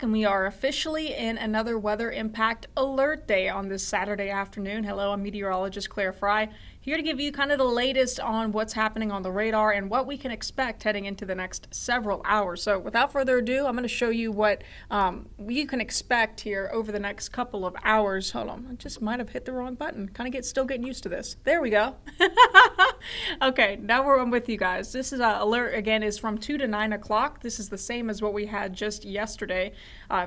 And we are officially in another weather impact alert day on this Saturday afternoon. Hello, I'm meteorologist Claire Fry, here to give you kind of the latest on what's happening on the radar and what we can expect heading into the next several hours. So without further ado, I'm going to show you what you can expect here over the next couple of hours. Hold on, I just might have hit the wrong button. Kind of still getting used to this. There we go. Okay, now we're on with you guys. This is alert again is from 2 to 9 o'clock. This is the same as what we had just yesterday.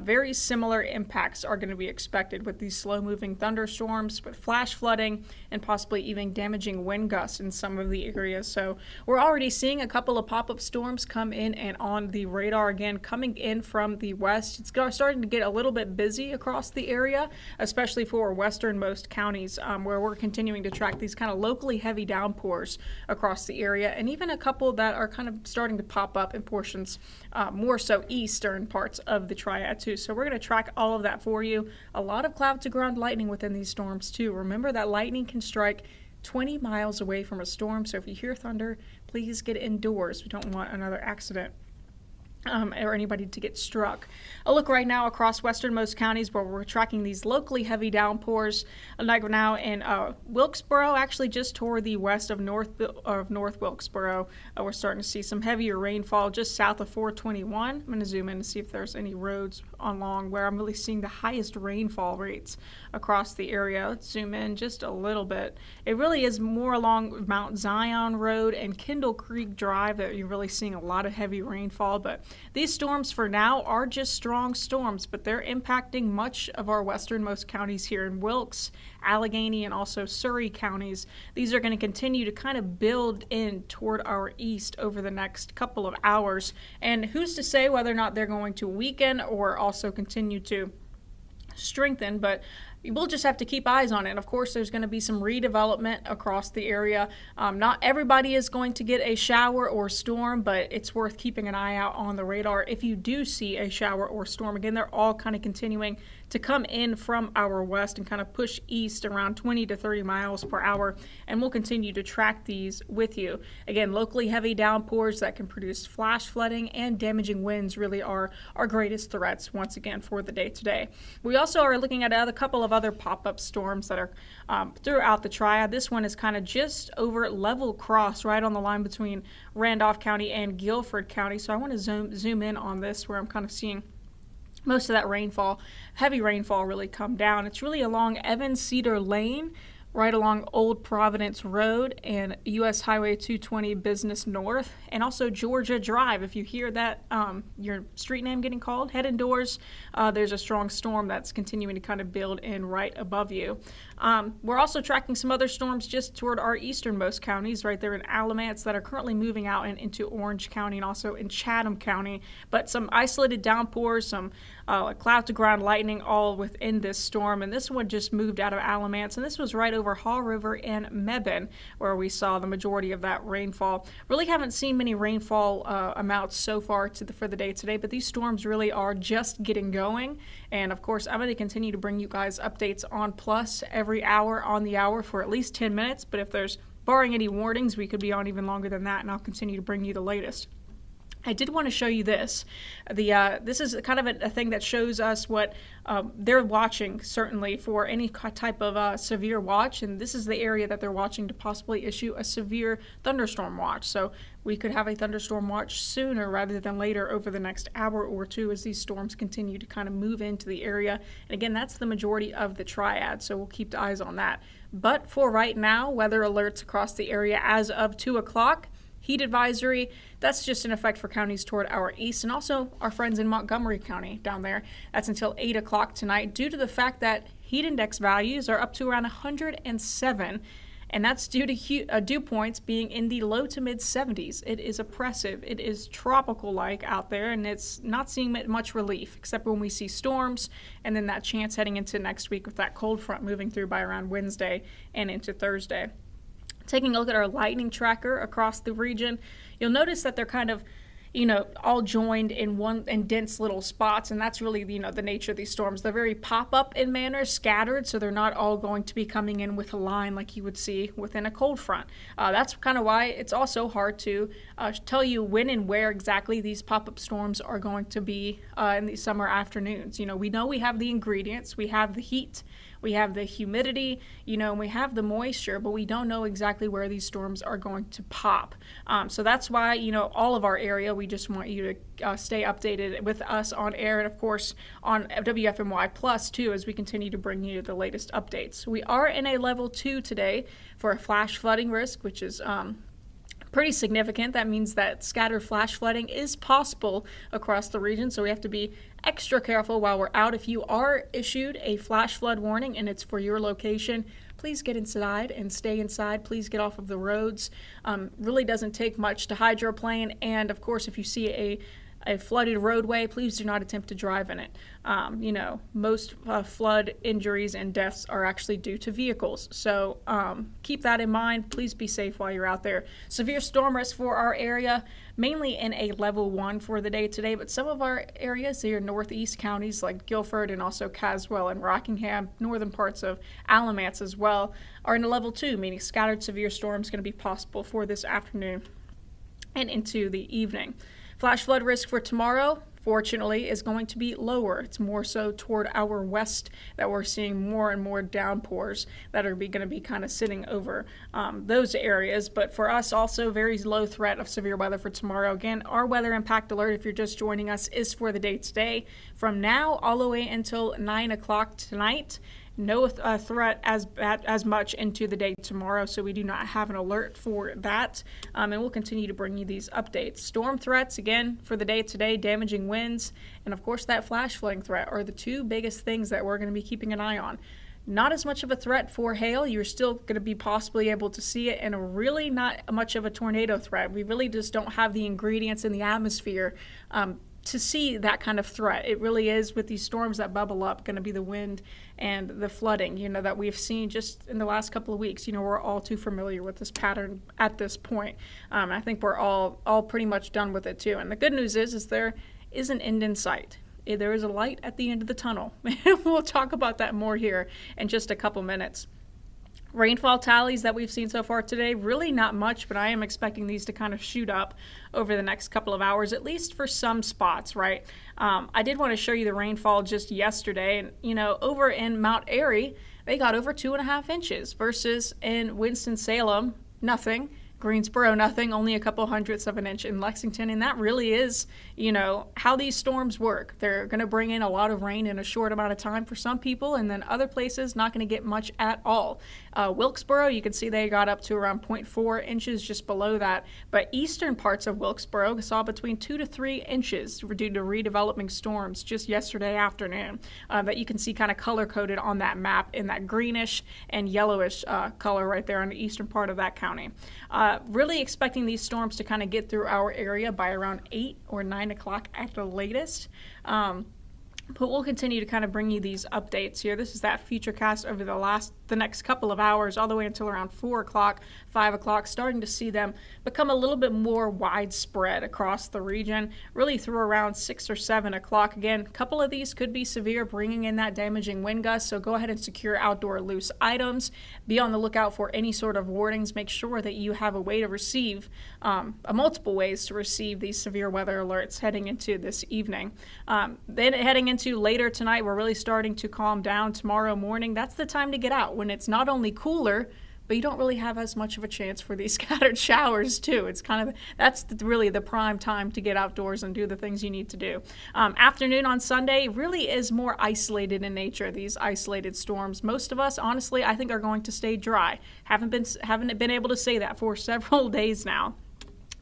Very similar impacts are going to be expected with these slow-moving thunderstorms, with flash flooding, and possibly even damaging wind gusts in some of the areas. So we're already seeing a couple of pop-up storms come in and on the radar again, coming in from the west. It's starting to get a little bit busy across the area, especially for westernmost counties, where we're continuing to track these kind of locally heavy downpours across the area, and even a couple that are kind of starting to pop up in portions more so eastern parts of the Triad too. So we're going to track all of that for you. A lot of cloud to ground lightning within these storms too. Remember that lightning can strike 20 miles away from a storm, so if you hear thunder, please get indoors. We don't want another accident or anybody to get struck. A look right now across westernmost counties where we're tracking these locally heavy downpours. Like now in Wilkesboro, actually just toward the west of North Wilkesboro, we're starting to see some heavier rainfall just south of 421. I'm going to zoom in to see if there's any roads along where I'm really seeing the highest rainfall rates across the area. Let's zoom in just a little bit. It really is more along Mount Zion Road and Kendall Creek Drive that you're really seeing a lot of heavy rainfall, but these storms for now are just strong storms, but they're impacting much of our westernmost counties here in Wilkes, Allegheny, and also Surrey counties. These are going to continue to kind of build in toward our east over the next couple of hours. And who's to say whether or not they're going to weaken or also continue to strengthen, but we'll just have to keep eyes on it. Of course, there's going to be some redevelopment across the area. Not everybody is going to get a shower or storm, but it's worth keeping an eye out on the radar if you do see a shower or storm. Again, they're all kind of continuing to come in from our west and kind of push east around 20 to 30 miles per hour, and we'll continue to track these with you. Again, locally heavy downpours that can produce flash flooding and damaging winds really are our greatest threats once again for the day today. We also are looking at a couple of other pop-up storms that are throughout the Triad. This one is kind of just over level cross right on the line between Randolph County and Guilford County. So I want to zoom in on this where I'm kind of seeing most of that rainfall, heavy rainfall really come down. It's really along Evans Cedar Lane, right along Old Providence Road and U.S. Highway 220 Business North, and also Georgia Drive. If you hear that, your street name getting called, head indoors. There's a strong storm that's continuing to kind of build in right above you. We're also tracking some other storms just toward our easternmost counties, right there in Alamance, that are currently moving out and into Orange County and also in Chatham County. But some isolated downpours, some cloud to ground lightning all within this storm. And this one just moved out of Alamance, and this was right over Haw River and Mebane, where we saw the majority of that rainfall. Really haven't seen many rainfall amounts so far for the day today, but these storms really are just getting going. And of course, I'm going to continue to bring you guys updates on Plus every hour on the hour for at least 10 minutes. But if there's, barring any warnings, we could be on even longer than that, and I'll continue to bring you the latest. I did want to show you this. This is kind of a thing that shows us what they're watching, certainly, for any type of severe watch. And this is the area that they're watching to possibly issue a severe thunderstorm watch. So we could have a thunderstorm watch sooner rather than later over the next hour or two as these storms continue to kind of move into the area. And again, that's the majority of the Triad, so we'll keep eyes on that. But for right now, weather alerts across the area as of 2 o'clock. Heat advisory, that's just in effect for counties toward our east, and also our friends in Montgomery County down there. That's until 8 o'clock tonight due to the fact that heat index values are up to around 107, and that's due to dew points being in the low to mid 70s. It is oppressive. It is tropical-like out there, and it's not seeing much relief, except when we see storms, and then that chance heading into next week with that cold front moving through by around Wednesday and into Thursday. Taking a look at our lightning tracker across the region, you'll notice that they're kind of all joined in one in dense little spots. And that's really, the nature of these storms. They're very pop-up in manner, scattered, so they're not all going to be coming in with a line like you would see within a cold front. That's kind of why it's also hard to tell you when and where exactly these pop-up storms are going to be in these summer afternoons. We know we have the ingredients, we have the heat, we have the humidity, and we have the moisture, but we don't know exactly where these storms are going to pop. So that's why, all of our area, we just want you to stay updated with us on air, and of course on WFMY Plus too, as we continue to bring you the latest updates. We are in a level 2 today for a flash flooding risk, which is pretty significant. That means that scattered flash flooding is possible across the region, so we have to be extra careful while we're out. If you are issued a flash flood warning and it's for your location, please get inside and stay inside. Please get off of the roads. Really doesn't take much to hydroplane, and of course if you see a flooded roadway, please do not attempt to drive in it. Most flood injuries and deaths are actually due to vehicles. So keep that in mind. Please be safe while you're out there. Severe storm risk for our area, mainly in a level 1 for the day today, but some of our areas here, northeast counties like Guilford and also Caswell and Rockingham, northern parts of Alamance as well, are in a level 2, meaning scattered severe storms going to be possible for this afternoon and into the evening. Flash flood risk for tomorrow, fortunately, is going to be lower. It's more so toward our west that we're seeing more and more downpours that are going to be kind of sitting over those areas. But for us, also very low threat of severe weather for tomorrow. Again, our weather impact alert, if you're just joining us, is for the day today. From now all the way until 9 o'clock tonight, no threat as much into the day tomorrow, so we do not have an alert for that, and we'll continue to bring you these updates. Storm threats, again, for the day today, damaging winds, and of course that flash flooding threat are the two biggest things that we're going to be keeping an eye on. Not as much of a threat for hail. You're still going to be possibly able to see it, and really not much of a tornado threat. We really just don't have the ingredients in the atmosphere to see that kind of threat. It really is, with these storms that bubble up, going to be the wind and the flooding, that we've seen just in the last couple of weeks. We're all too familiar with this pattern at this point. I think we're all pretty much done with it too. And the good news is there is an end in sight. There is a light at the end of the tunnel. We'll talk about that more here in just a couple minutes. Rainfall tallies that we've seen so far today, really not much, but I am expecting these to kind of shoot up over the next couple of hours, at least for some spots, right? I did want to show you the rainfall just yesterday, and over in Mount Airy, they got over 2.5 inches versus in Winston-Salem, nothing. Greensboro, nothing, only a couple hundredths of an inch in Lexington. And that really is, how these storms work. They're going to bring in a lot of rain in a short amount of time for some people, and then other places not going to get much at all. Wilkesboro, you can see they got up to around 0.4 inches just below that. But eastern parts of Wilkesboro saw between 2 to 3 inches due to redeveloping storms just yesterday afternoon. That you can see kind of color-coded on that map in that greenish and yellowish color right there on the eastern part of that county. Really expecting these storms to kind of get through our area by around 8 or 9 o'clock at the latest. But we'll continue to kind of bring you these updates here. This is that futurecast over the next couple of hours, all the way until around 4 o'clock, 5 o'clock, starting to see them become a little bit more widespread across the region, really through around 6 or 7 o'clock. Again, a couple of these could be severe, bringing in that damaging wind gust, so go ahead and secure outdoor loose items. Be on the lookout for any sort of warnings. Make sure that you have a way to receive, multiple ways to receive these severe weather alerts heading into this evening. Then heading into later tonight, we're really starting to calm down. Tomorrow morning, that's the time to get out, when it's not only cooler, but you don't really have as much of a chance for these scattered showers too. It's kind of, really the prime time to get outdoors and do the things you need to do. Afternoon on Sunday really is more isolated in nature, these isolated storms. Most of us, honestly, I think are going to stay dry. Haven't been able to say that for several days now.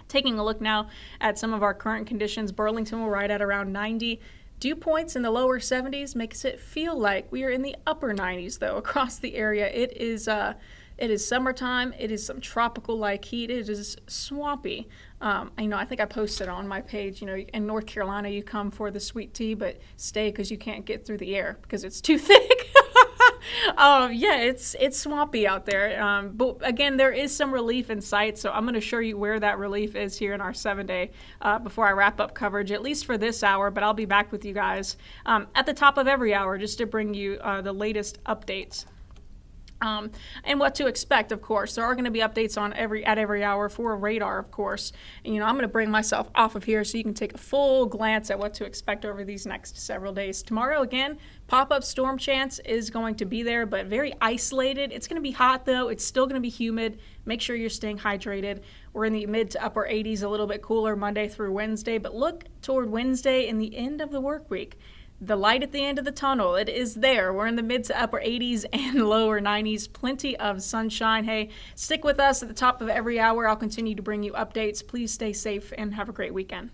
Taking a look now at some of our current conditions, Burlington will ride at around 90. Dew points in the lower 70s makes it feel like we are in the upper 90s, though, across the area. It is summertime. It is some tropical-like heat. It is swampy. I think I posted on my page, in North Carolina, you come for the sweet tea, but stay because you can't get through the air because it's too thick. Yeah, it's swampy out there. But again, there is some relief in sight, so I'm going to show you where that relief is here in our 7-day before I wrap up coverage, at least for this hour. But I'll be back with you guys at the top of every hour just to bring you the latest updates. And what to expect, of course. There are going to be updates on at every hour for radar, of course. And, I'm going to bring myself off of here so you can take a full glance at what to expect over these next several days. Tomorrow, again, pop-up storm chance is going to be there, but very isolated. It's going to be hot, though. It's still going to be humid. Make sure you're staying hydrated. We're in the mid to upper 80s, a little bit cooler Monday through Wednesday. But look toward Wednesday and the end of the work week. The light at the end of the tunnel, it is there. We're in the mid to upper 80s and lower 90s. Plenty of sunshine. Hey, stick with us at the top of every hour. I'll continue to bring you updates. Please stay safe and have a great weekend.